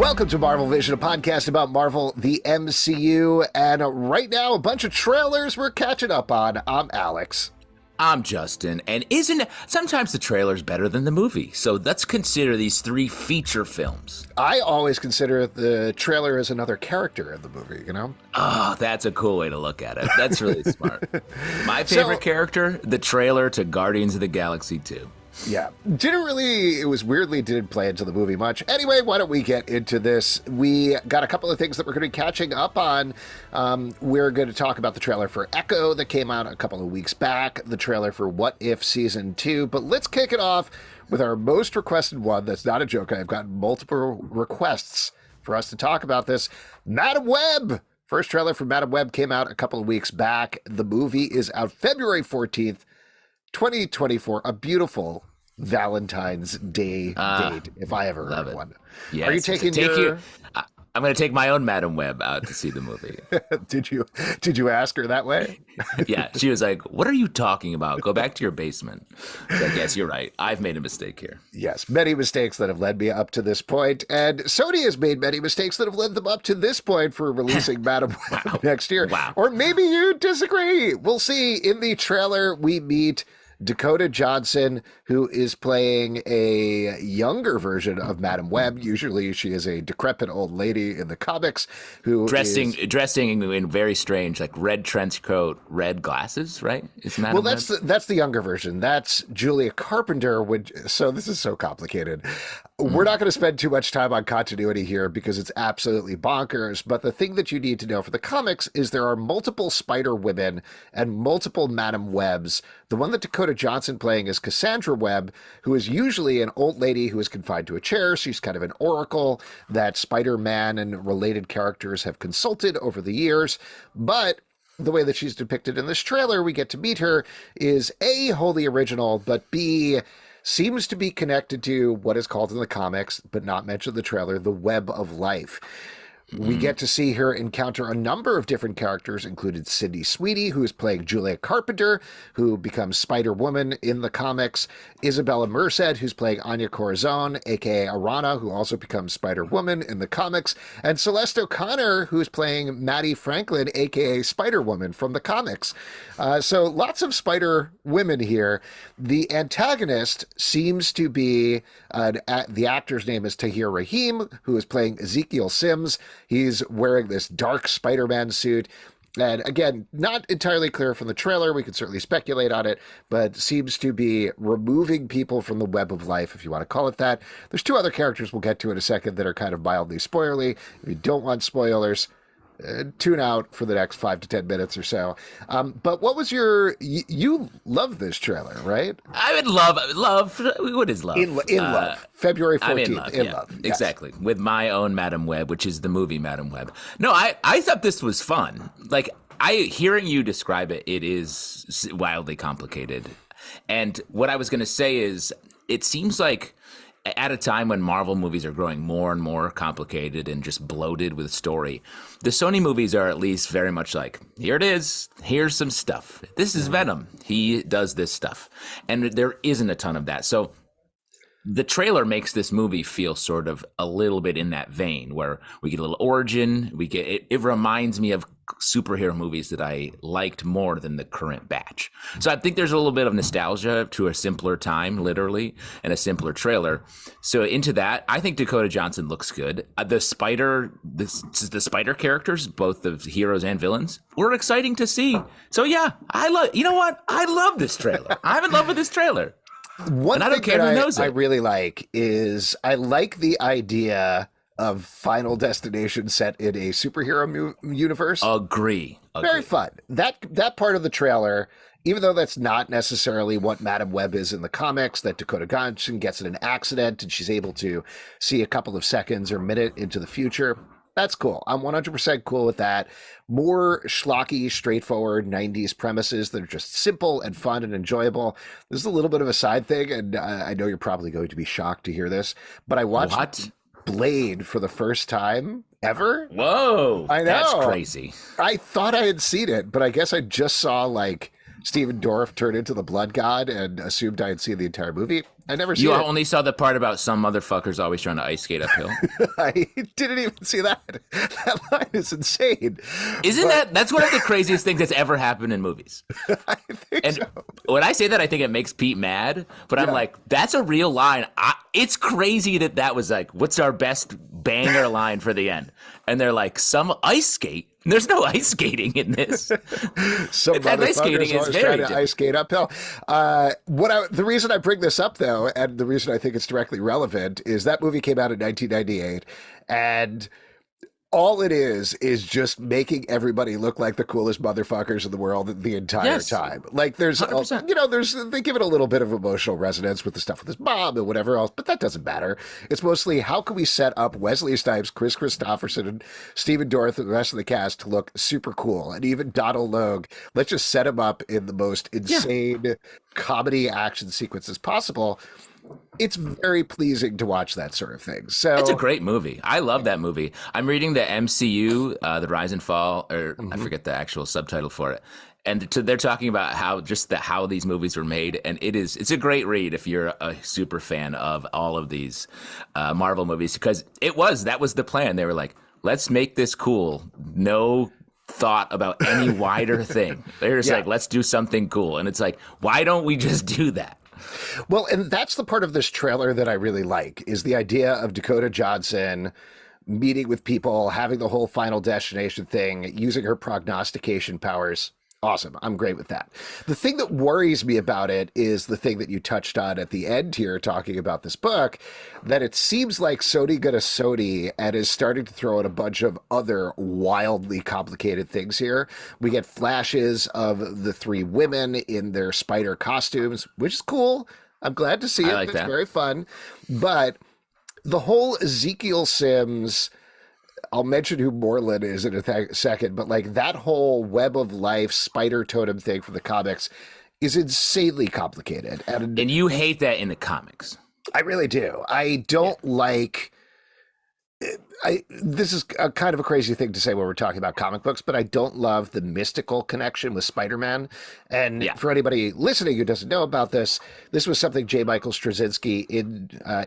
Welcome to Marvel Vision, a podcast about Marvel, the MCU, and right now a bunch of trailers we're catching up on. I'm Alex. I'm Justin, and isn't sometimes the trailer's better than the movie? So let's consider these three feature films. I always consider the trailer as another character in the movie, you know? Oh, that's a cool way to look at it. That's really smart. My favorite character, the trailer to Guardians of the Galaxy 2. Yeah, it was weirdly didn't play into the movie much. Anyway, why don't we get into this? We got a couple of things that we're going to be catching up on. We're going to talk about the trailer for Echo that came out a couple of weeks back, the trailer for What If Season 2, but let's kick it off with our most requested one. That's not a joke. I've gotten multiple requests for us to talk about this. Madam Web! First trailer for Madam Web came out a couple of weeks back. The movie is out February 14th. 2024, a beautiful Valentine's Day date, if I ever heard one. Yes. Are you taking your... I'm going to take my own Madam Web out to see the movie. Did you ask her that way? Yeah, she was like, what are you talking about? Go back to your basement. I was like, yes, you're right. I've made a mistake here. Yes, many mistakes that have led me up to this point. And Sony has made many mistakes that have led them up to this point for releasing Madam Web next year. Wow. Or maybe you disagree. We'll see. In the trailer, we meet Dakota Johnson, who is playing a younger version of Madam Web. Usually she is a decrepit old lady in the comics who dressing in very strange, like red trench coat, red glasses, right? Isn't that that's the younger version. That's Julia Carpenter. So this is so complicated. We're not going to spend too much time on continuity here because it's absolutely bonkers. But the thing that you need to know for the comics is there are multiple Spider Women and multiple Madam Webs. The one that Dakota Johnson playing is Cassandra Webb, who is usually an old lady who is confined to a chair. She's kind of an oracle that Spider-Man and related characters have consulted over the years. But the way that she's depicted in this trailer, we get to meet her, is A, wholly original, but B, seems to be connected to what is called in the comics, but not mentioned in the trailer, the Web of Life. We get to see her encounter a number of different characters, included Sydney Sweeney, who is playing Julia Carpenter, who becomes Spider-Woman in the comics, Isabella Merced, who's playing Anya Corazon, a.k.a. Arana, who also becomes Spider-Woman in the comics, and Celeste O'Connor, who's playing Maddie Franklin, a.k.a. Spider-Woman from the comics. So lots of Spider-Women here. The antagonist seems to be, the actor's name is Tahir Rahim, who is playing Ezekiel Sims. He's wearing this dark Spider-Man suit. And again, not entirely clear from the trailer. We could certainly speculate on it, but seems to be removing people from the Web of Life, if you want to call it that. There's two other characters we'll get to in a second that are kind of mildly spoilery. If you don't want spoilers, tune out for the next 5 to 10 minutes or so. But what was you love this trailer, right? I would love. What is love? In love. February 14th. I'm in love. In yeah, love. Yes. Exactly. With my own Madam Web, which is the movie Madam Web. No, I thought this was fun. Like, hearing you describe it, it is wildly complicated. And what I was going to say is, it seems like at a time when Marvel movies are growing more and more complicated and just bloated with story, the Sony movies are at least very much like, here it is, here's some stuff. This is Venom. He does this stuff. And there isn't a ton of that. So the trailer makes this movie feel sort of a little bit in that vein where we get a little origin. It reminds me of superhero movies that I liked more than the current batch. So I think there's a little bit of nostalgia to a simpler time, literally, and a simpler trailer. So into that, I think Dakota Johnson looks good. The spider characters, both the heroes and villains, were exciting to see. So yeah, I love this trailer. I'm in love with this trailer. One thing that I really like is I like the idea of Final Destination set in a superhero universe. Agree. Very fun. That part of the trailer, even though that's not necessarily what Madam Web is in the comics, that Dakota Johnson gets in an accident and she's able to see a couple of seconds or minute into the future. That's cool. I'm 100% cool with that. More schlocky, straightforward 90s premises that are just simple and fun and enjoyable. This is a little bit of a side thing, and I know you're probably going to be shocked to hear this, but I watched Blade for the first time ever. Whoa. I know. That's crazy. I thought I had seen it, but I guess I just saw like Stephen Dorff turned into the blood god and assumed I had seen the entire movie. I never You seen it. only saw the part about some motherfuckers always trying to ice skate uphill. I didn't even see that. That line is insane. Isn't But that's one of the craziest things that's ever happened in movies? I think And so. when I say that, I think it makes Pete mad. But I'm Yeah. like, that's a real line. It's crazy that was like, what's our best banger line for the end? And they're like, some ice skate. There's no ice skating in this. Some That ice skating motherfuckers is always very trying to different. ice skate uphill. The reason I bring this up, though, and the reason I think it's directly relevant, is that movie came out in 1998, and all it is just making everybody look like the coolest motherfuckers in the world the entire Yes. time. Like there's, 100%. they give it a little bit of emotional resonance with the stuff with his mom and whatever else, but that doesn't matter. It's mostly how can we set up Wesley Snipes, Chris Christopherson, and Stephen Dorff and the rest of the cast to look super cool, and even Donald Logue. Let's just set him up in the most insane comedy action sequences possible. It's very pleasing to watch that sort of thing. So It's a great movie. I love that movie. I'm reading the MCU, the Rise and Fall, or I forget the actual subtitle for it. And they're talking about how these movies were made, and it's a great read if you're a super fan of all of these Marvel movies, because that was the plan. They were like, let's make this cool. No thought about any wider thing. They're just like, let's do something cool, and it's like, why don't we just do that? Well, and that's the part of this trailer that I really like is the idea of Dakota Johnson meeting with people, having the whole Final Destination thing, using her prognostication powers. Awesome. I'm great with that. The thing that worries me about it is the thing that you touched on at the end here, talking about this book, that it seems like Sony got a Sony and is starting to throw in a bunch of other wildly complicated things here. We get flashes of the three women in their spider costumes, which is cool. I'm glad to see it. I like It's that. very fun. But the whole Ezekiel Sims, I'll mention who Moreland is in a second, but like that whole web of life spider totem thing from the comics is insanely complicated. And And you hate that in the comics. I really do. I don't like. This is a kind of a crazy thing to say when we're talking about comic books, but I don't love the mystical connection with Spider-Man. And for anybody listening who doesn't know about this, this was something J. Michael Straczynski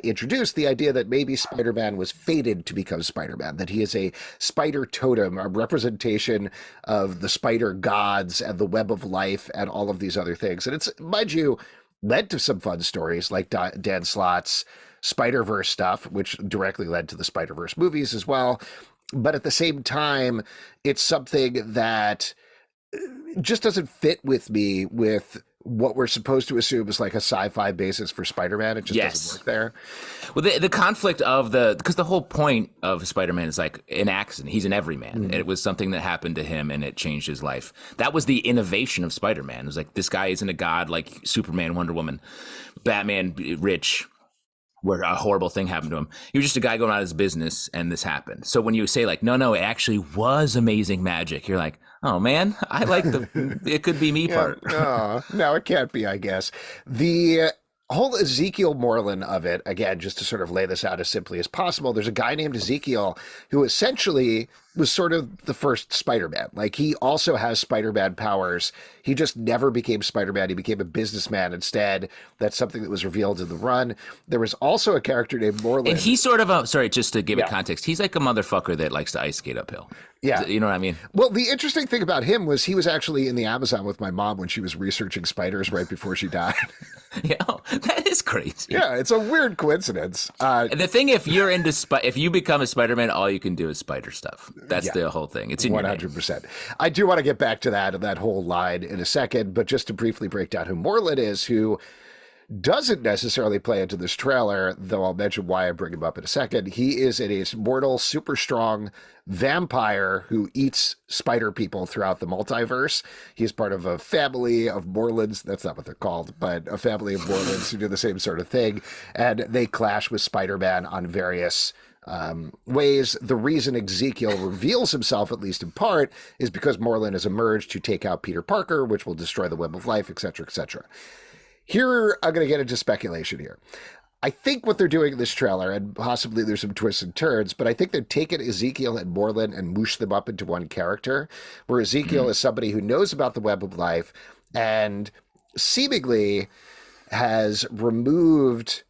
introduced, the idea that maybe Spider-Man was fated to become Spider-Man, that he is a spider totem, a representation of the spider gods and the web of life and all of these other things. And it's, mind you, led to some fun stories like Dan Slott's Spider-Verse stuff, which directly led to the Spider-Verse movies as well. But at the same time, it's something that just doesn't fit with me with what we're supposed to assume is like a sci-fi basis for Spider-Man. It just doesn't work there. Well, the conflict of because the whole point of Spider-Man is like an accident. He's an everyman. It was something that happened to him and it changed his life. That was the innovation of Spider-Man. It was like, this guy isn't a god like Superman, Wonder Woman, Batman, rich, where a horrible thing happened to him. He was just a guy going out of his business and this happened. So when you say like, no, it actually was amazing magic, you're like, oh man, I like it could be me part. No, it can't be, I guess. The whole Ezekiel Moreland of it, again, just to sort of lay this out as simply as possible, there's a guy named Ezekiel who essentially was sort of the first Spider-Man. Like, he also has Spider-Man powers. He just never became Spider-Man. He became a businessman instead. That's something that was revealed in the run. There was also a character named Moreland. And he's sort of sorry, just to give it context, he's like a motherfucker that likes to ice skate uphill. Yeah. You know what I mean? Well, the interesting thing about him was he was actually in the Amazon with my mom when she was researching spiders right before she died. Yeah, that is crazy. Yeah, it's a weird coincidence. And the thing, if you're into if you become a Spider-Man, all you can do is spider stuff. That's the whole thing. It's in your name. 100%. I do want to get back to that whole line in a second, but just to briefly break down who Moreland is, who doesn't necessarily play into this trailer, though I'll mention why I bring him up in a second. He is an immortal, super strong vampire who eats spider people throughout the multiverse. He's part of a family of Morelands. That's not what they're called, but a family of Morelands who do the same sort of thing. And they clash with Spider-Man on various ways. The reason Ezekiel reveals himself, at least in part, is because Moreland has emerged to take out Peter Parker, which will destroy the web of life, etc., etc. Here, I'm going to get into speculation here. I think what they're doing in this trailer, and possibly there's some twists and turns, but I think they've taken Ezekiel and Moreland and mooshed them up into one character, where Ezekiel is somebody who knows about the web of life, and seemingly has removed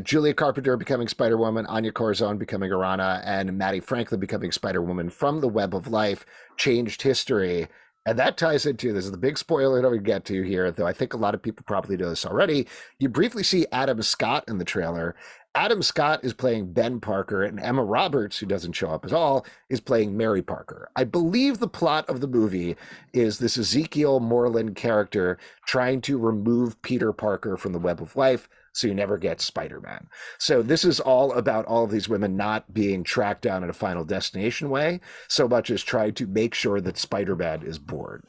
Julia Carpenter becoming Spider-Woman, Anya Corazon becoming Arana, and Maddie Franklin becoming Spider-Woman from the Web of Life, changed history. And that ties into, this is the big spoiler that we get to here, though I think a lot of people probably know this already. You briefly see Adam Scott in the trailer. Adam Scott is playing Ben Parker, and Emma Roberts, who doesn't show up at all, is playing Mary Parker. I believe the plot of the movie is this Ezekiel Moreland character trying to remove Peter Parker from the Web of Life so you never get Spider-Man. So this is all about all of these women not being tracked down in a Final Destination way, so much as trying to make sure that Spider-Man is born.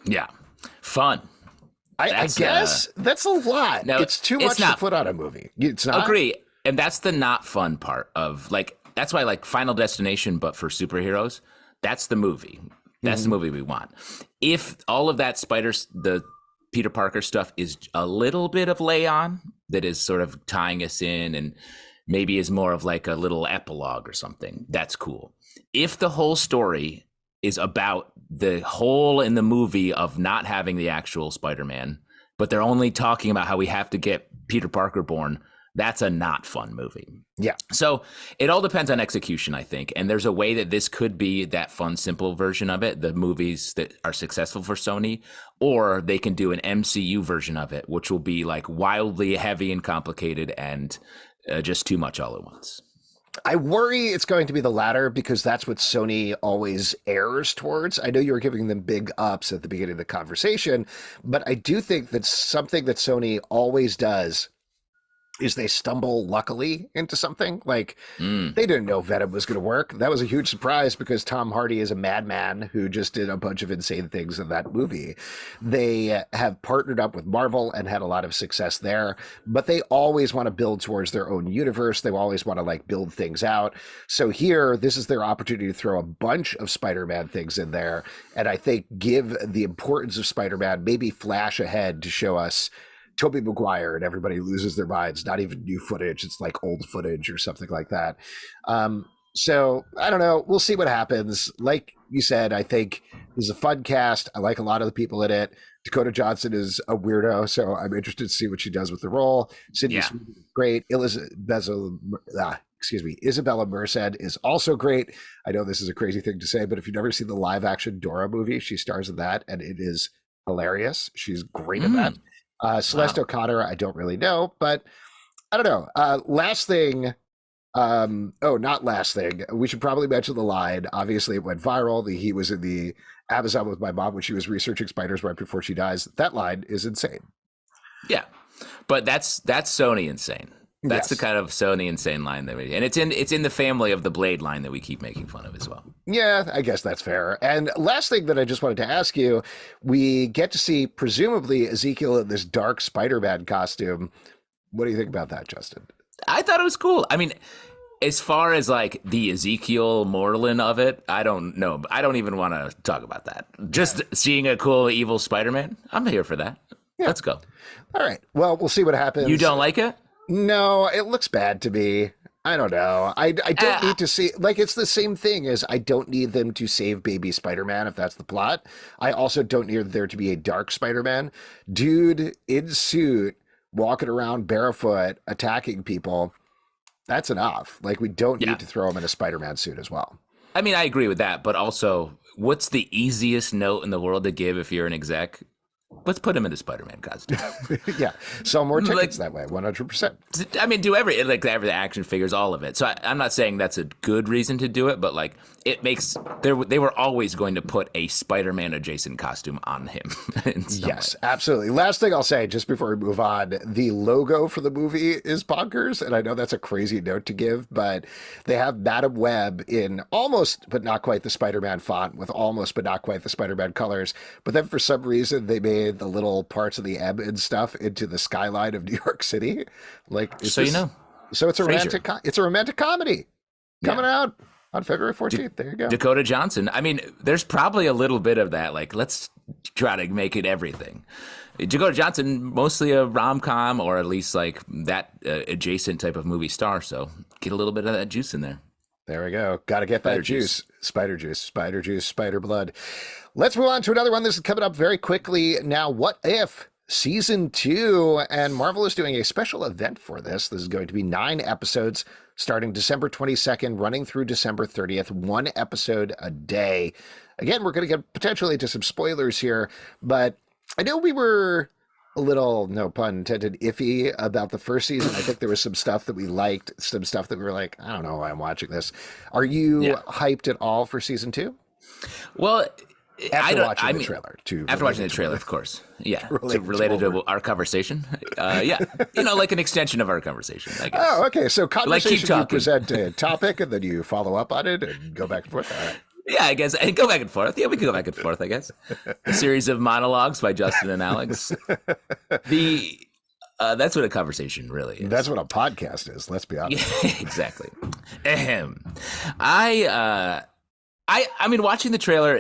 Yeah. Fun. I guess that's a lot. No, it's too much to put on a movie. It's not. Agree. And that's the not fun part of, like, that's why, like, Final Destination, but for superheroes, that's the movie. That's the movie we want. If all of that the Peter Parker stuff is a little bit of lay on that is sort of tying us in and maybe is more of like a little epilogue or something, that's cool. If the whole story is about the hole in the movie of not having the actual Spider-Man, but they're only talking about how we have to get Peter Parker born, that's a not fun movie. Yeah. So it all depends on execution, I think. And there's a way that this could be that fun, simple version of it, the movies that are successful for Sony, or they can do an MCU version of it, which will be like wildly heavy and complicated and just too much all at once. I worry it's going to be the latter because that's what Sony always errs towards. I know you were giving them big ups at the beginning of the conversation, but I do think that something that Sony always does is they stumble luckily into something. Like they didn't know Venom was going to work. That was a huge surprise because Tom Hardy is a madman who just did a bunch of insane things in that movie. They have partnered up with Marvel and had a lot of success there, but they always want to build towards their own universe. They always want to like build things out. So here, this is their opportunity to throw a bunch of Spider-Man things in there. And I think give the importance of Spider-Man, maybe flash ahead to show us Tobey Maguire and everybody loses their minds. Not even new footage. It's like old footage or something like that. So I don't know. We'll see what happens. Like you said, I think this is a fun cast. I like a lot of the people in it. Dakota Johnson is a weirdo, so I'm interested to see what she does with the role. Sydney Sweeney is great. Isabella Merced is also great. I know this is a crazy thing to say, but if you've never seen the live action Dora movie, she stars in that, and it is hilarious. She's great in that. Celeste O'Connor, I don't really know, but I don't know. Last thing. Not last thing. We should probably mention the line. Obviously, it went viral. He was in the Amazon with my mom when she was researching spiders right before she dies. That line is insane. Yeah, but that's Sony insane. That's the kind of Sony insane line that and it's in the family of the Blade line that we keep making fun of as well. Yeah, I guess that's fair. And last thing that I just wanted to ask you, we get to see presumably Ezekiel in this dark Spider-Man costume. What do you think about that, Justin? I thought it was cool. I mean, as far as like the Ezekiel Moreland of it, I don't know. I don't even want to talk about that. Just seeing a cool evil Spider-Man, I'm here for that. Yeah. Let's go. All right. Well, we'll see what happens. You don't like it? No, it looks bad to me. I don't know. I don't need to see, like, it's the same thing as I don't need them to save baby Spider-Man if that's the plot. I also don't need there to be a dark Spider-Man. Dude in suit, walking around barefoot, attacking people. That's enough. Like, we don't need to throw him in a Spider-Man suit as well. I mean, I agree with that, but also, what's the easiest note in the world to give if you're an exec? Let's put him in the Spider-Man costume. Yeah, sell more tickets that way, 100%. I mean, do every action figures, all of it. So I'm not saying that's a good reason to do it, but like it makes they were always going to put a Spider-Man adjacent costume on him. Yes, absolutely. Last thing I'll say, just before we move on, the logo for the movie is bonkers, and I know that's a crazy note to give, but they have Madam Web in almost but not quite the Spider-Man font with almost but not quite the Spider-Man colors, but then for some reason they made the little parts of the M and stuff into the skyline of New York City. Like, so it's a romantic. It's a romantic comedy coming out on February 14th. There you go. Dakota Johnson. I mean, there's probably a little bit of that. Like, let's try to make it everything. Dakota Johnson, mostly a rom-com or at least like that adjacent type of movie star. So get a little bit of that juice in there. There we go. Got to get that juice. Spider juice, spider blood. Let's move on to another one. This is coming up very quickly now. What If Season 2? And Marvel is doing a special event for this. This is going to be 9 episodes starting December 22nd, running through December 30th, 1 episode a day. Again, we're going to get potentially into some spoilers here, but I know we were a little, no pun intended, iffy about the first season. I think there was some stuff that we liked, some stuff that we were like, I don't know why I'm watching this. Are you hyped at all for Season 2? Well, after watching the trailer, after watching the trailer, of course. Yeah. Related to our conversation. Yeah. Like an extension of our conversation, I guess. Oh, okay. So conversation, you present a topic and then you follow up on it and go back and forth. All right. Yeah, I guess. And go back and forth. Yeah, we can go back and forth, I guess. A series of monologues by Justin and Alex. That's what a conversation really is. That's what a podcast is. Let's be honest. Yeah, exactly. I mean, watching the trailer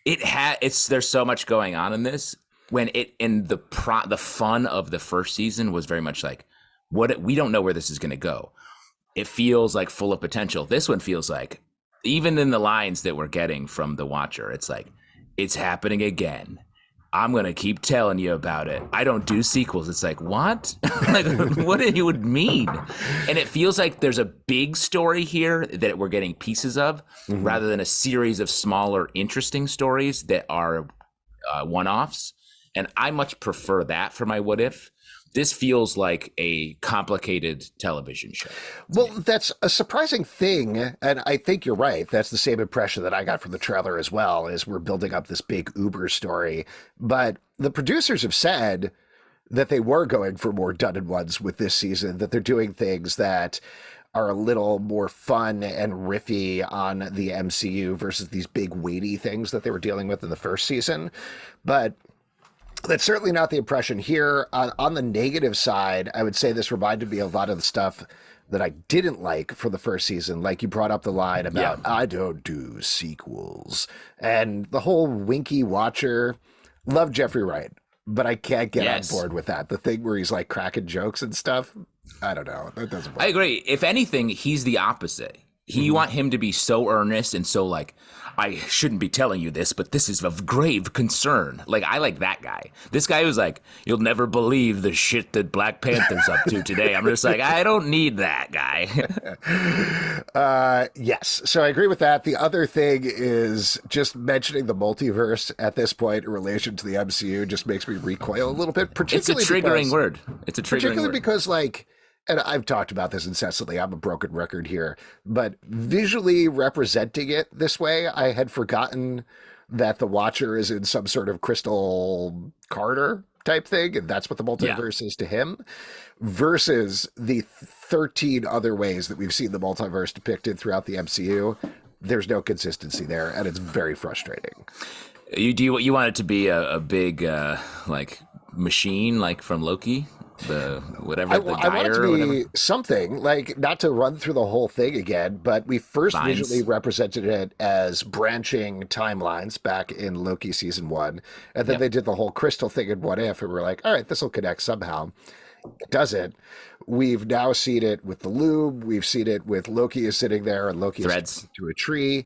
there's so much going on in this. When the fun of the first season was very much like, we don't know where this is going to go. It feels like full of potential. This one feels like, even in the lines that we're getting from the Watcher, it's like, it's happening again. I'm going to keep telling you about it. I don't do sequels. It's like, what? Like, what do you would mean? And it feels like there's a big story here that we're getting pieces of, rather than a series of smaller, interesting stories that are one-offs. And I much prefer that for my What If. This feels like a complicated television show. Well, that's a surprising thing, and I think you're right. That's the same impression that I got from the trailer as well, is we're building up this big Uber story. But the producers have said that they were going for more done-and-ones with this season, that they're doing things that are a little more fun and riffy on the MCU versus these big weighty things that they were dealing with in the first season. But that's certainly not the impression here. On the negative side, I would say this reminded me of a lot of the stuff that I didn't like for the first season. Like you brought up the line about, I don't do sequels. And the whole Winky Watcher, love Jeffrey Wright, but I can't get on board with that. The thing where he's like cracking jokes and stuff, I don't know. That doesn't work. I agree. If anything, he's the opposite. You want him to be so earnest and so like, I shouldn't be telling you this, but this is of grave concern. Like, I like that guy. This guy was like, you'll never believe the shit that Black Panther's up to today. I'm just like, I don't need that guy. Yes. So I agree with that. The other thing is just mentioning the multiverse at this point in relation to the MCU just makes me recoil a little bit. Particularly It's a triggering word. It's a triggering particularly word. Because like, and I've talked about this incessantly, I'm a broken record here, but visually representing it this way, I had forgotten that the Watcher is in some sort of Crystal Carter type thing, and that's what the multiverse is to him, versus the 13 other ways that we've seen the multiverse depicted throughout the MCU. There's no consistency there, and it's very frustrating. You want it to be a big like machine, like from Loki? I want it to be something like, not to run through the whole thing again, but we first visually represented it as branching timelines back in Loki season 1, and then they did the whole crystal thing in What If, and we're like, all right, this will connect somehow. It doesn't. We've now seen it with the lube. We've seen it with Loki is sitting there and Loki is to a tree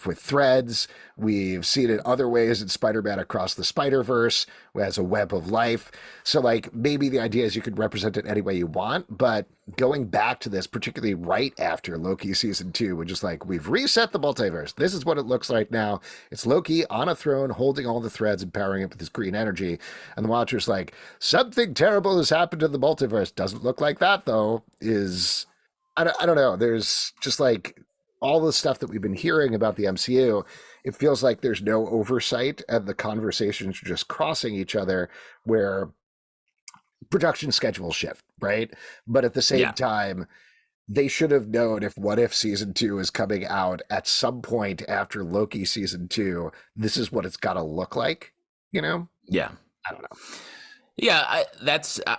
with threads. We've seen it other ways in Spider-Man Across the Spider-Verse as a web of life. So like, maybe the idea is you could represent it any way you want, but going back to this, particularly right after Loki season 2, we're just like, we've reset the multiverse. This is what it looks like now. It's Loki on a throne holding all the threads and powering it with his green energy. And the Watcher's like, something terrible has happened to the multiverse. Doesn't look like that though. I don't know. There's just like all the stuff that we've been hearing about the MCU. It feels like there's no oversight and the conversations are just crossing each other, where production schedules shift, right? But at the same time, they should have known if What If season 2 is coming out at some point after Loki season 2, this is what it's got to look like, you know? Yeah. I don't know. Yeah,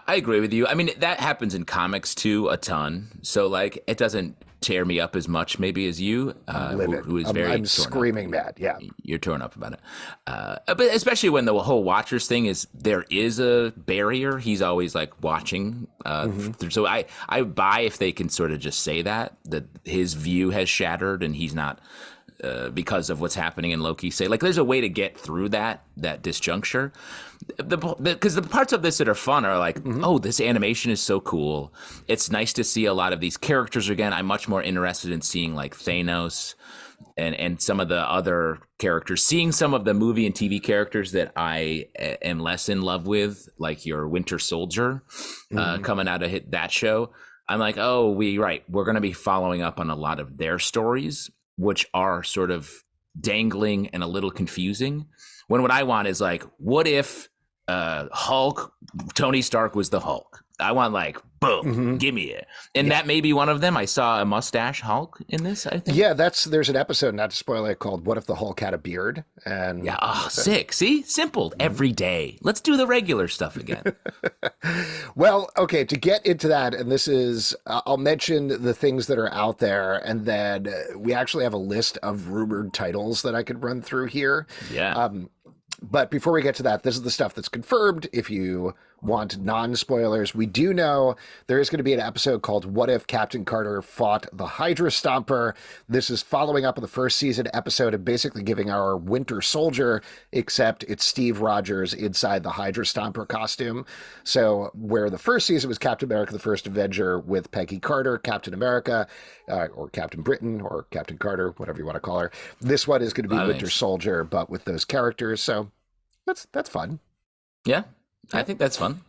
I agree with you. I mean, that happens in comics too a ton. So like, it doesn't tear me up as much maybe as you, who is very I'm screaming mad. Yeah, you're torn up about it. But especially when the whole Watchers thing is, there is a barrier. He's always like watching. So I buy if they can sort of just say that his view has shattered and he's not because of what's happening in Loki. Say, like, there's a way to get through that disjuncture. Because the parts of this that are fun are like, oh, this animation is so cool. It's nice to see a lot of these characters again. I'm much more interested in seeing like Thanos and some of the other characters, seeing some of the movie and TV characters that I am less in love with, like your Winter Soldier coming out of that show. I'm like, oh, we're going to be following up on a lot of their stories, which are sort of dangling and a little confusing. When what I want is like, what if Hulk, Tony Stark was the Hulk? I want like, boom, give me it. And that may be one of them. I saw a mustache Hulk in this, I think. Yeah, there's an episode, not to spoil it, called "What If the Hulk Had a Beard?" And sick. See, simple every day. Let's do the regular stuff again. Well, okay, to get into that, and this is, I'll mention the things that are out there, and then we actually have a list of rumored titles that I could run through here. Yeah. But before we get to that, this is the stuff that's confirmed. If you want non-spoilers, we do know there is going to be an episode called "What If Captain Carter Fought the Hydra Stomper?" This is following up on the first season episode and basically giving our Winter Soldier, except it's Steve Rogers inside the Hydra Stomper costume. So where the first season was Captain America, the First Avenger with Peggy Carter, Captain America, or Captain Britain, or Captain Carter, whatever you want to call her. This one is going to be Winter Soldier, but with those characters. So that's fun. Yeah. I think that's fun.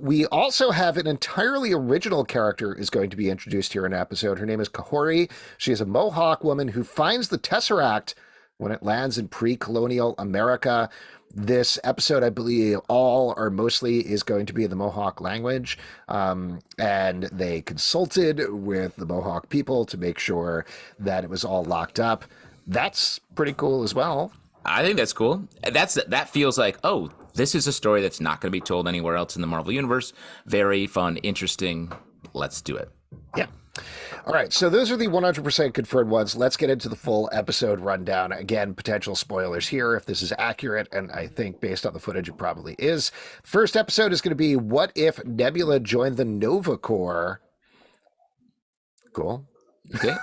We also have an entirely original character is going to be introduced here in an episode. Her name is Kahori. She is a Mohawk woman who finds the Tesseract when it lands in pre-colonial America. This episode, I believe, all or mostly is going to be in the Mohawk language. And they consulted with the Mohawk people to make sure that it was all locked up. That's pretty cool as well. I think that's cool. That feels like, oh, this is a story that's not going to be told anywhere else in the Marvel Universe. Very fun, interesting. Let's do it. Yeah. All right. So those are the 100% confirmed ones. Let's get into the full episode rundown. Again, potential spoilers here if this is accurate. And I think based on the footage, it probably is. First episode is going to be What If Nebula Joined the Nova Corps? Cool. Okay.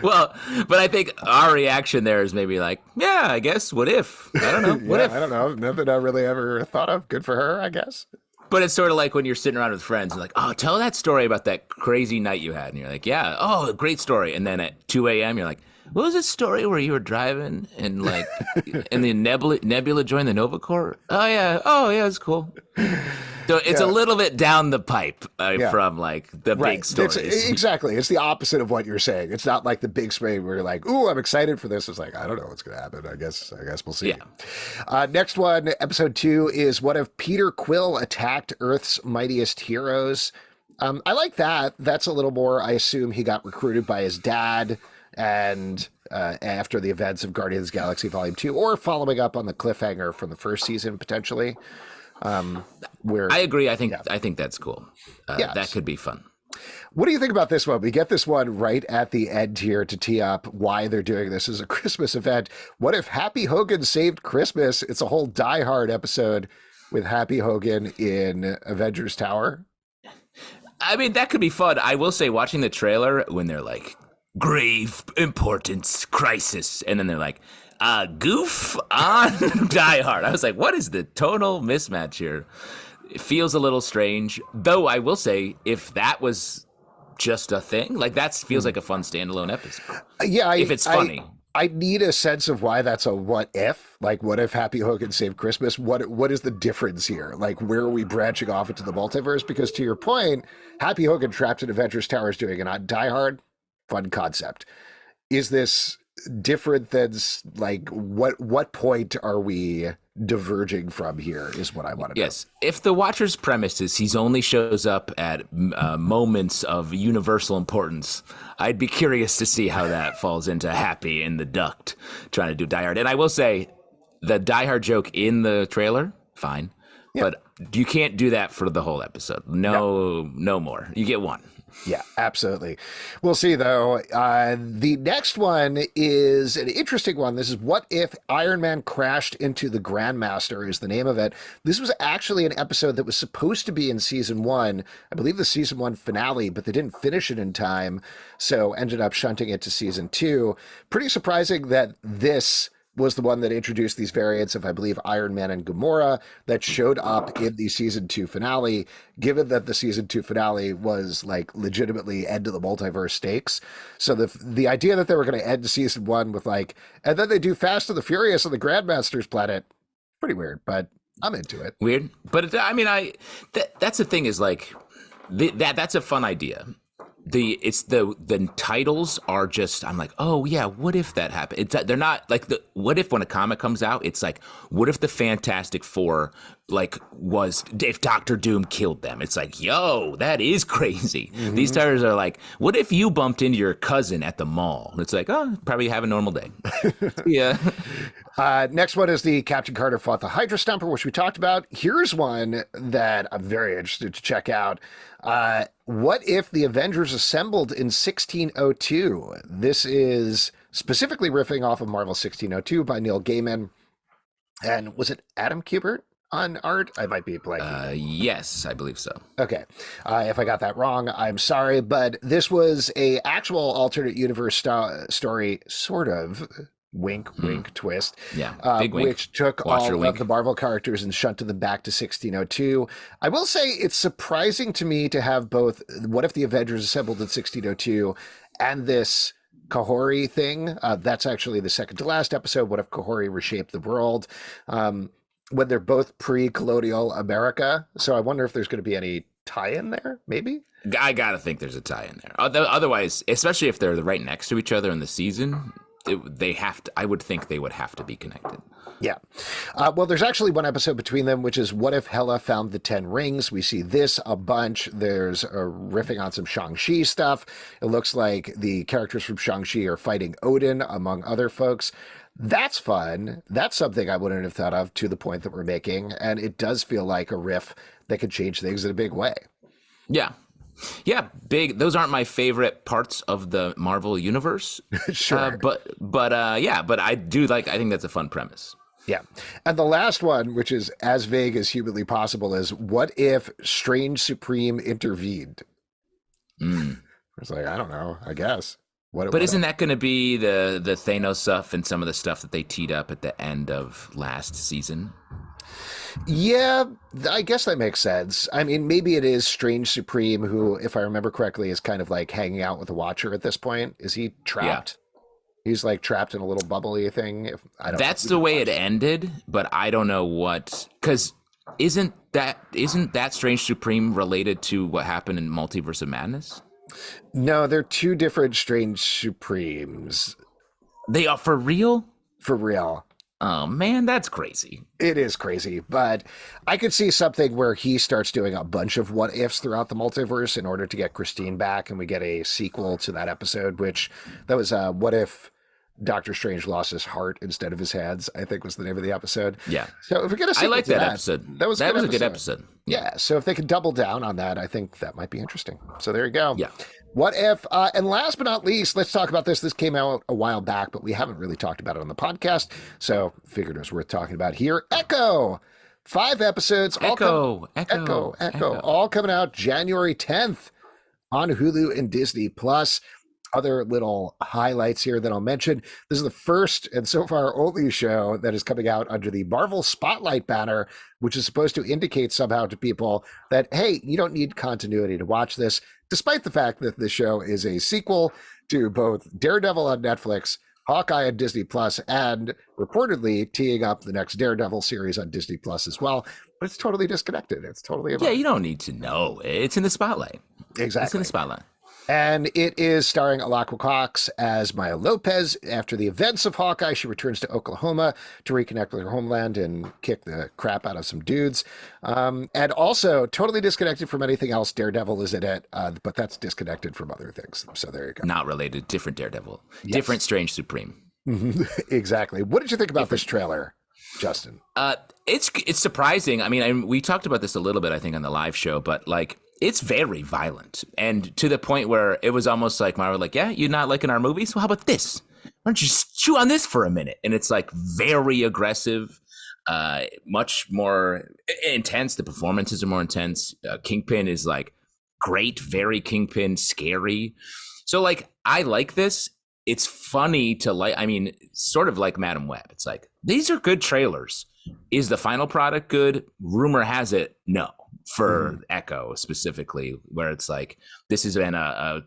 Well, but I think our reaction there is maybe like, yeah, I guess. What if? I don't know. What if? I don't know. Nothing I really ever thought of. Good for her, I guess. But it's sort of like when you're sitting around with friends and like, oh, tell that story about that crazy night you had. And you're like, yeah, oh, great story. And then at 2 a.m., you're like, what was this story where you were driving and like, and the Nebula joined the Nova Corps? Oh, yeah, it's cool. So it's a little bit down the pipe from like the big stories. Exactly. It's the opposite of what you're saying. It's not like the big story where you're like, ooh, I'm excited for this. It's like, I don't know what's going to happen. I guess we'll see. Yeah. Next one, episode 2 is What If Peter Quill Attacked Earth's Mightiest Heroes? I like that. That's a little more, I assume he got recruited by his dad and after the events of Guardians of the Galaxy Volume 2, or following up on the cliffhanger from the first season, potentially. I agree. I think that's cool. That could be fun. What do you think about this one? We get this one right at the end here to tee up why they're doing this as a Christmas event. What if Happy Hogan saved Christmas? It's a whole Die Hard episode with Happy Hogan in Avengers Tower. I mean, that could be fun. I will say, watching the trailer when they're like, grave importance crisis, and then they're like, goof on Die Hard. I was like, what is the tonal mismatch here? It feels a little strange. Though I will say, if that was just a thing, like that feels like a fun standalone episode. Yeah. If it's funny. I need a sense of why that's a what if. Like, what if Happy Hogan saved Christmas? What is the difference here? Like, where are we branching off into the multiverse? Because to your point, Happy Hogan trapped in Avengers Tower is doing it on Die Hard. Fun concept. Is this different than like what point are we diverging from here is what I want to know. Yes. If the Watcher's premise is he's only shows up at moments of universal importance, I'd be curious to see how that falls into Happy in the Duct trying to do Die Hard. And I will say the Die Hard joke in the trailer, fine. Yeah. But you can't do that for the whole episode. No more. You get one. Yeah, absolutely. We'll see, though. The next one is an interesting one. This is What If Iron Man Crashed into the Grandmaster is the name of it. This was actually an episode that was supposed to be in season one. I believe the season one finale, but they didn't finish it in time, so ended up shunting it to season two. Pretty surprising that this was the one that introduced these variants of, I believe, Iron Man and Gamora that showed up in the season two finale, given that the season two finale was like legitimately end of the multiverse stakes. So the idea that they were going to end season one with like, and then they do Fast and the Furious on the Grandmaster's planet, pretty weird, but I'm into it. Weird. But I mean, that's the thing is like, that's a fun idea. The titles are just, I'm like, oh yeah, what if that happened? They're not like what if when a comic comes out, it's like, what if the Fantastic Four like was if Doctor Doom killed them? It's like, yo, that is crazy. Mm-hmm. These titles are like, what if you bumped into your cousin at the mall? It's like, oh, probably have a normal day. Yeah. Next one is the Captain Carter fought the Hydra Stomper, which we talked about. Here's one that I'm very interested to check out. What if the Avengers assembled in 1602? This is specifically riffing off of Marvel 1602 by Neil Gaiman. And was it Adam Kubert on art? I might be blanking. Yes, I believe so. Okay. If I got that wrong, I'm sorry. But this was a actual alternate universe story, sort of. Wink, wink, twist. Yeah, big wink. Which took all of the Marvel characters and shunted them back to 1602. I will say it's surprising to me to have both What If the Avengers Assembled in 1602 and this Kahori thing. That's actually the second to last episode, What If Kahori Reshaped the World, when they're both pre-colonial America. So I wonder if there's going to be any tie-in there, maybe? I got to think there's a tie-in there. Otherwise, especially if they're right next to each other in the season, they have to. I would think they would have to be connected. Yeah. Well, there's actually one episode between them, which is What If Hela Found the 10 Rings? We see this a bunch. There's a riffing on some Shang-Chi stuff. It looks like the characters from Shang-Chi are fighting Odin, among other folks. That's fun. That's something I wouldn't have thought of to the point that we're making. And it does feel like a riff that could change things in a big way. Yeah. Yeah, big. Those aren't my favorite parts of the Marvel universe. Sure. But I do like, I think that's a fun premise. Yeah. And the last one, which is as vague as humanly possible, is what if Strange Supreme intervened? It's like, I don't know, I guess. But isn't that going to be the Thanos stuff and some of the stuff that they teed up at the end of last season? Yeah, I guess that makes sense. I mean, maybe it is Strange Supreme, who, if I remember correctly, is kind of like hanging out with the Watcher at this point. Is he trapped? Yeah. He's like trapped in a little bubbly thing. That's the way it ended, but I don't know what, because isn't that Strange Supreme related to what happened in Multiverse of Madness? No, they're two different Strange Supremes. They are for real? For real. Oh, man, that's crazy. It is crazy, but I could see something where he starts doing a bunch of what ifs throughout the multiverse in order to get Christine back, and we get a sequel to that episode, which that was what if Doctor Strange lost his heart instead of his hands, I think was the name of the episode. Yeah. So if we get a sequel I like that episode. That was a good episode. Yeah. So if they could double down on that, I think that might be interesting. So there you go. Yeah. What if, and last but not least, let's talk about this. This came out a while back, but we haven't really talked about it on the podcast. So figured it was worth talking about here. Echo, 5 episodes. Echo. All coming out January 10th on Hulu and Disney Plus. Other little highlights here that I'll mention. This is the first and so far only show that is coming out under the Marvel Spotlight banner, which is supposed to indicate somehow to people that, hey, you don't need continuity to watch this, despite the fact that the show is a sequel to both Daredevil on Netflix, Hawkeye on Disney Plus, and reportedly teeing up the next Daredevil series on Disney Plus as well. But it's totally disconnected. It's totally about you don't need to know. It's in the spotlight. Exactly. It's in the spotlight. And it is starring Alakwa Cox as Maya Lopez. After the events of Hawkeye, she returns to Oklahoma to reconnect with her homeland and kick the crap out of some dudes. And also, totally disconnected from anything else, Daredevil is in it, but that's disconnected from other things. So there you go. Not related, different Daredevil. Yes. Different Strange Supreme. Exactly. What did you think about this trailer, Justin? It's surprising. I mean, we talked about this a little bit, I think, on the live show, but like, it's very violent, and to the point where it was almost like Marvel, like, yeah, you're not liking our movies. Well, how about this? Why don't you just chew on this for a minute? And it's like very aggressive, much more intense. The performances are more intense. Kingpin is like great, very Kingpin, scary. So like, I like this. It's funny to like. I mean, sort of like Madam Web. It's like these are good trailers. Is the final product good? Rumor has it, no. For Echo specifically, where it's like this has been a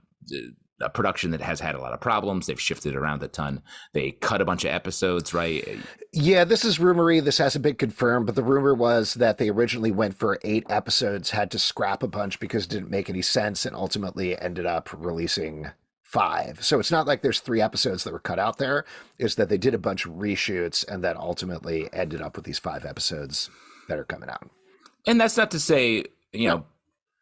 production that has had a lot of problems. They've shifted around a ton. They cut a bunch of episodes, right? Yeah, this is rumory. This hasn't been confirmed, but the rumor was that they originally went for 8 episodes, had to scrap a bunch because it didn't make any sense, and ultimately ended up releasing 5. So it's not like there's 3 episodes that were cut out there. It's that they did a bunch of reshoots and then ultimately ended up with these 5 episodes that are coming out. And that's not to say, you know,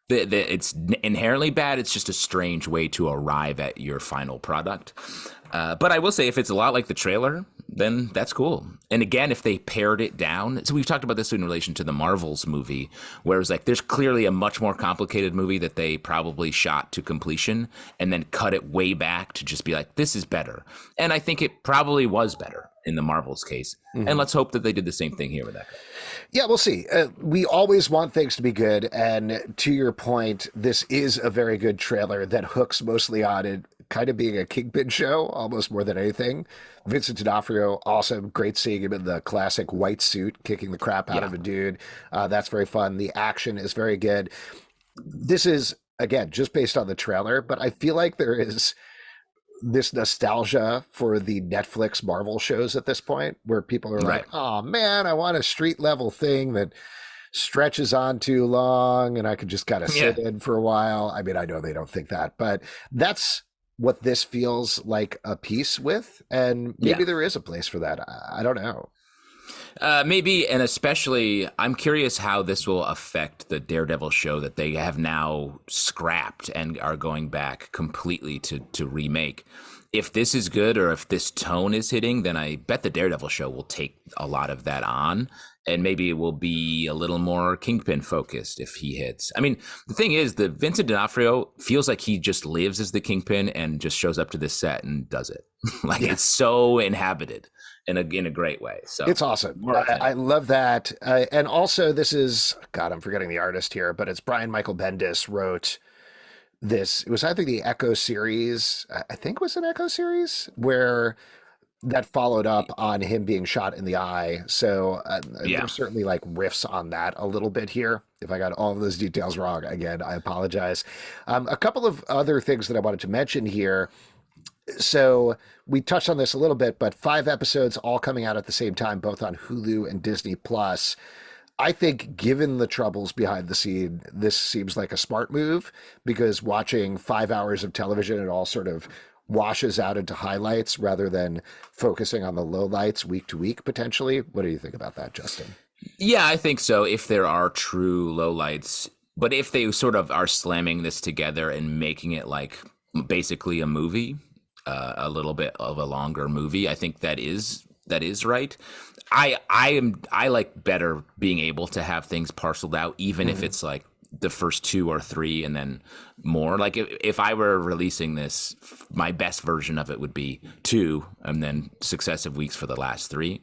that it's inherently bad. It's just a strange way to arrive at your final product. But I will say, if it's a lot like the trailer, then that's cool. And again, if they pared it down, so we've talked about this in relation to the Marvels movie, where it's like there's clearly a much more complicated movie that they probably shot to completion and then cut it way back to just be like, this is better. And I think it probably was better in the Marvels case. And let's hope that they did the same thing here with that. Yeah, we'll see. We always want things to be good. And to your point, this is a very good trailer that hooks mostly on it kind of being a Kingpin show, almost more than anything. Vincent D'Onofrio, awesome. Great seeing him in the classic white suit, kicking the crap out of a dude. That's very fun. The action is very good. This is, again, just based on the trailer, but I feel like there is this nostalgia for the Netflix Marvel shows at this point, where people are like, oh man, I want a street level thing that stretches on too long and I could just kind of sit in for a while. I mean, I know they don't think that, but that's what this feels like a piece with. And maybe there is a place for that. I don't know. Maybe, and especially, I'm curious how this will affect the Daredevil show that they have now scrapped and are going back completely to remake. If this is good, or if this tone is hitting, then I bet the Daredevil show will take a lot of that on, and maybe it will be a little more Kingpin focused if he hits. I mean, the thing is, the Vincent D'Onofrio feels like he just lives as the Kingpin and just shows up to this set and does it. It's so inhabited in a great way. So it's awesome. I love that. And also, this is, God, I'm forgetting the artist here, but it's Brian Michael Bendis wrote this. It was, I think, the Echo series. I think it was an Echo series where that followed up on him being shot in the eye. So there's certainly like riffs on that a little bit here. If I got all of those details wrong, again, I apologize. A couple of other things that I wanted to mention here. So we touched on this a little bit, but 5 episodes all coming out at the same time, both on Hulu and Disney Plus. I think, given the troubles behind the scene, this seems like a smart move, because watching 5 hours of television, it all sort of washes out into highlights rather than focusing on the lowlights week to week, potentially. What do you think about that, Justin? Yeah, I think so, if there are true lowlights. But if they sort of are slamming this together and making it like basically a movie, a little bit of a longer movie, I think that is right. I like better being able to have things parceled out, even if it's like the first 2 or 3 and then more. Like if I were releasing this, my best version of it would be 2 and then successive weeks for the last 3.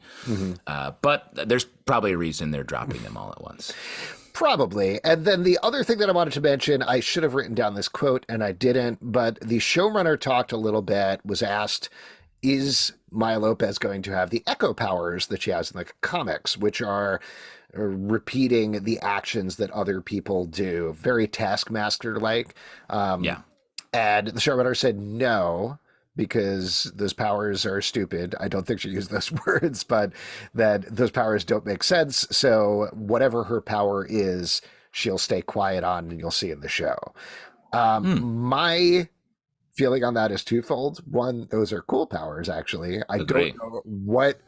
But there's probably a reason they're dropping them all at once. Probably. And then the other thing that I wanted to mention, I should have written down this quote and I didn't, but the showrunner talked a little bit, was asked, is Maya Lopez going to have the echo powers that she has in the comics, which are repeating the actions that other people do, very Taskmaster-like. And the showrunner said no, because those powers are stupid. I don't think she used those words, but that those powers don't make sense. So whatever her power is, she'll stay quiet on, and you'll see in the show. My feeling on that is twofold. One, those are cool powers, actually. I don't know what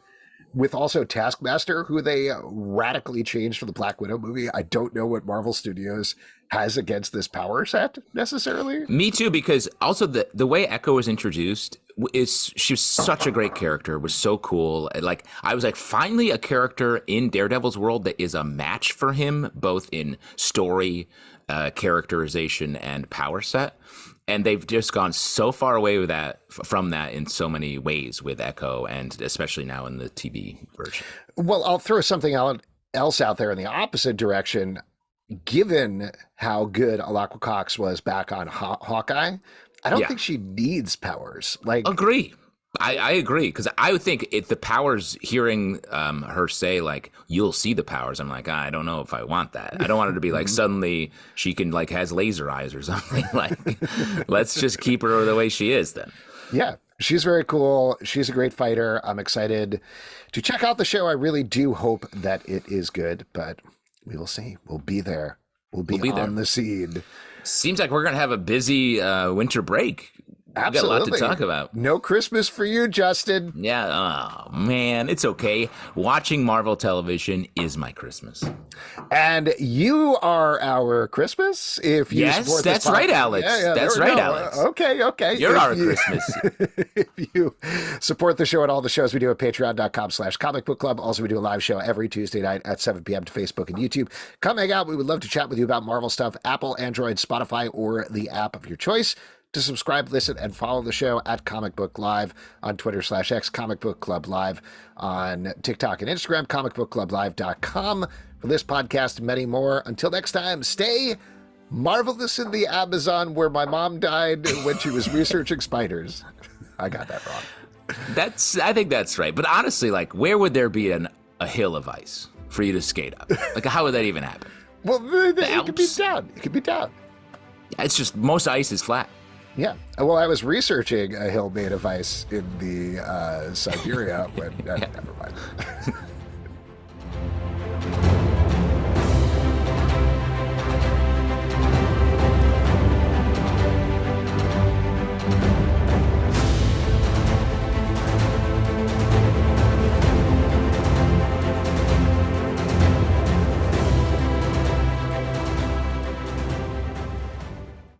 with also Taskmaster, who they radically changed for the Black Widow movie. I don't know what Marvel Studios has against this power set necessarily. Me too, because also the way Echo was introduced is she was such a great character, was so cool. Like I was like, finally a character in Daredevil's world that is a match for him, both in story, characterization, and power set. And they've just gone so far away with that from that in so many ways with Echo, and especially now in the TV version. Well, I'll throw something else out there in the opposite direction. Given how good Alaqua Cox was back on Hawkeye, I don't think she needs powers. Like, agree. I agree, because I would think if the powers, hearing her say like you'll see the powers, I'm like, I don't know if I want that. I don't want her to be like suddenly she can like has laser eyes or something. Like, let's just keep her the way she is then. Yeah, she's very cool. She's a great fighter. I'm excited to check out the show. I really do hope that it is good, but we will see. We'll be there. We'll be on the scene. Seems like we're gonna have a busy winter break. Absolutely. We've got a lot to talk about. No Christmas for you, Justin. Yeah. Oh, man. It's okay. Watching Marvel television is my Christmas. And you are our Christmas. If you support that's right, Alex. Yeah, that's right, Alex. Okay. You're our Christmas. If you support the show and all the shows we do at patreon.com/Comic Book Club. Also, we do a live show every Tuesday night at 7 p.m. to Facebook and YouTube. Come hang out. We would love to chat with you about Marvel stuff. Apple, Android, Spotify, or the app of your choice. To subscribe, listen, and follow the show at Comic Book Live on Twitter/X, Comic Book Club Live on TikTok and Instagram, comicbookclublive.com. For this podcast and many more, until next time, stay marvelous in the Amazon where my mom died when she was researching spiders. I got that wrong. I think that's right. But honestly, like, where would there be a hill of ice for you to skate up? Like, how would that even happen? Well, it could be down. It could be down. It's just most ice is flat. Yeah. Well, I was researching a hill made of ice in the Siberia when... Never mind.